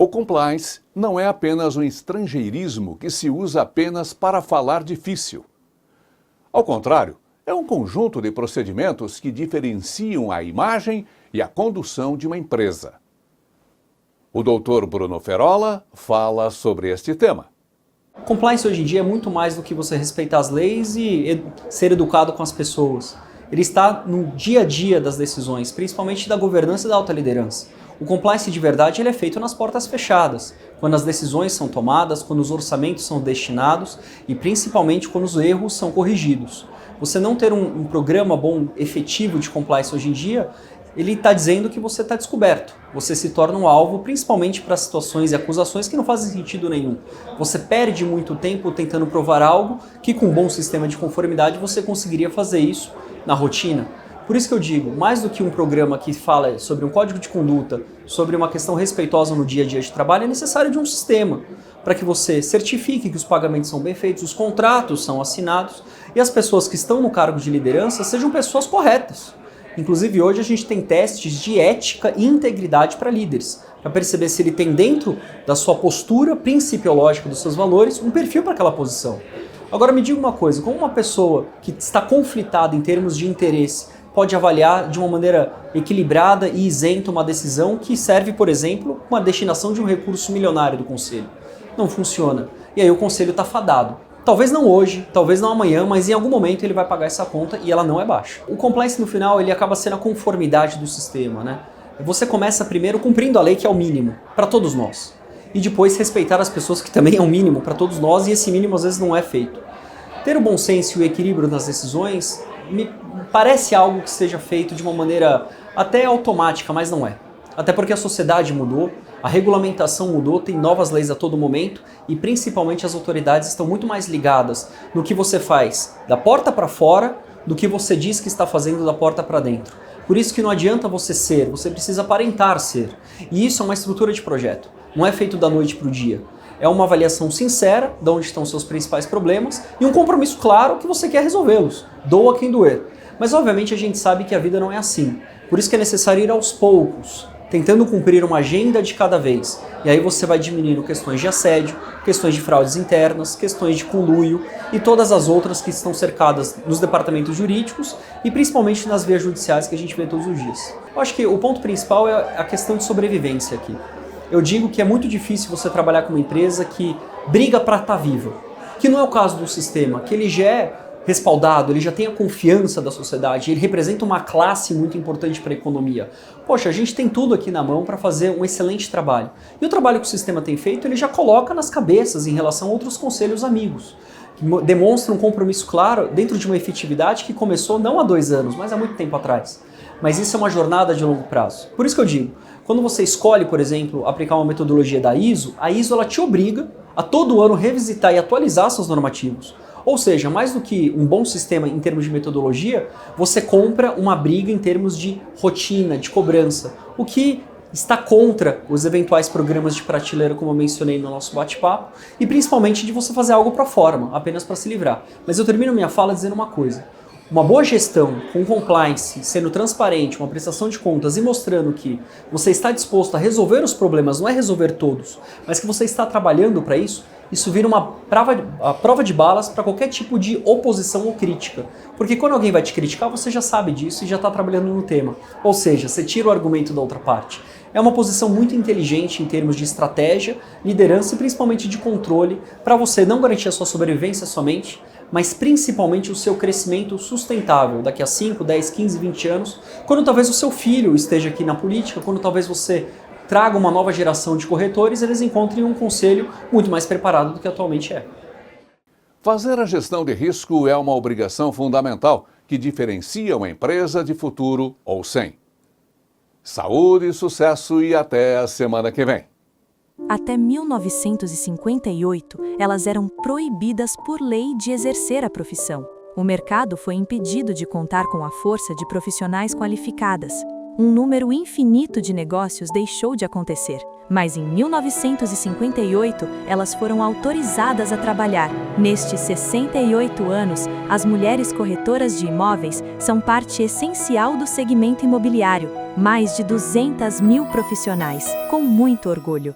O compliance não é apenas um estrangeirismo que se usa apenas para falar difícil. Ao contrário, é um conjunto de procedimentos que diferenciam a imagem e a condução de uma empresa. O Dr. Bruno Ferola fala sobre este tema. Compliance hoje em dia é muito mais do que você respeitar as leis e ser educado com as pessoas. Ele está no dia a dia das decisões, principalmente da governança e da alta liderança. O compliance de verdade ele é feito nas portas fechadas, quando as decisões são tomadas, quando os orçamentos são destinados e principalmente quando os erros são corrigidos. Você não ter um programa bom, efetivo de compliance hoje em dia, ele está dizendo que você está descoberto. Você se torna um alvo principalmente para situações e acusações que não fazem sentido nenhum. Você perde muito tempo tentando provar algo que com um bom sistema de conformidade você conseguiria fazer isso na rotina. Por isso que eu digo, mais do que um programa que fala sobre um código de conduta, sobre uma questão respeitosa no dia a dia de trabalho, é necessário de um sistema para que você certifique que os pagamentos são bem feitos, os contratos são assinados e as pessoas que estão no cargo de liderança sejam pessoas corretas. Inclusive hoje a gente tem testes de ética e integridade para líderes, para perceber se ele tem dentro da sua postura principiológica dos seus valores um perfil para aquela posição. Agora me diga uma coisa, como uma pessoa que está conflitada em termos de interesse pode avaliar de uma maneira equilibrada e isenta uma decisão que serve, por exemplo, uma destinação de um recurso milionário do conselho? Não funciona. E aí o conselho está fadado. Talvez não hoje, talvez não amanhã, mas em algum momento ele vai pagar essa conta e ela não é baixa. O compliance no final ele acaba sendo a conformidade do sistema, né? Você começa primeiro cumprindo a lei que é o mínimo para todos nós. E depois respeitar as pessoas que também é o mínimo para todos nós e esse mínimo às vezes não é feito. Ter o bom senso e o equilíbrio nas decisões me parece algo que seja feito de uma maneira até automática, mas não é. Até porque a sociedade mudou, a regulamentação mudou, tem novas leis a todo momento e principalmente as autoridades estão muito mais ligadas no que você faz da porta para fora do que você diz que está fazendo da porta para dentro. Por isso que não adianta você ser, você precisa aparentar ser. E isso é uma estrutura de projeto, não é feito da noite para o dia. É uma avaliação sincera de onde estão seus principais problemas e um compromisso claro que você quer resolvê-los, doa quem doer. Mas obviamente a gente sabe que a vida não é assim, por isso que é necessário ir aos poucos, tentando cumprir uma agenda de cada vez. E aí você vai diminuindo questões de assédio, questões de fraudes internas, questões de conluio e todas as outras que estão cercadas nos departamentos jurídicos e principalmente nas vias judiciais que a gente vê todos os dias. Eu acho que o ponto principal é a questão de sobrevivência aqui. Eu digo que é muito difícil você trabalhar com uma empresa que briga para estar viva, que não é o caso do sistema, que ele já é respaldado, ele já tem a confiança da sociedade, ele representa uma classe muito importante para a economia. Poxa, a gente tem tudo aqui na mão para fazer um excelente trabalho. E o trabalho que o sistema tem feito, ele já coloca nas cabeças em relação a outros conselhos amigos, que demonstram um compromisso claro dentro de uma efetividade que começou não há 2 anos, mas há muito tempo atrás. Mas isso é uma jornada de longo prazo. Por isso que eu digo, quando você escolhe, por exemplo, aplicar uma metodologia da ISO, a ISO ela te obriga a todo ano revisitar e atualizar seus normativos. Ou seja, mais do que um bom sistema em termos de metodologia, você compra uma briga em termos de rotina, de cobrança, o que está contra os eventuais programas de prateleira, como eu mencionei no nosso bate-papo, e principalmente de você fazer algo para forma, apenas para se livrar. Mas eu termino minha fala dizendo uma coisa. Uma boa gestão, com compliance, sendo transparente, uma prestação de contas e mostrando que você está disposto a resolver os problemas, não é resolver todos, mas que você está trabalhando para isso, isso vira uma prova de balas para qualquer tipo de oposição ou crítica. Porque quando alguém vai te criticar, você já sabe disso e já está trabalhando no tema. Ou seja, você tira o argumento da outra parte. É uma posição muito inteligente em termos de estratégia, liderança e principalmente de controle para você não garantir a sua sobrevivência somente, mas principalmente o seu crescimento sustentável daqui a 5, 10, 15, 20 anos, quando talvez o seu filho esteja aqui na política, quando talvez você traga uma nova geração de corretores, eles encontrem um conselho muito mais preparado do que atualmente é. Fazer a gestão de risco é uma obrigação fundamental que diferencia uma empresa de futuro ou sem. Saúde, sucesso e até a semana que vem. Até 1958, elas eram proibidas por lei de exercer a profissão. O mercado foi impedido de contar com a força de profissionais qualificadas. Um número infinito de negócios deixou de acontecer, mas em 1958 elas foram autorizadas a trabalhar. Nestes 68 anos, as mulheres corretoras de imóveis são parte essencial do segmento imobiliário. Mais de 200 mil profissionais, com muito orgulho.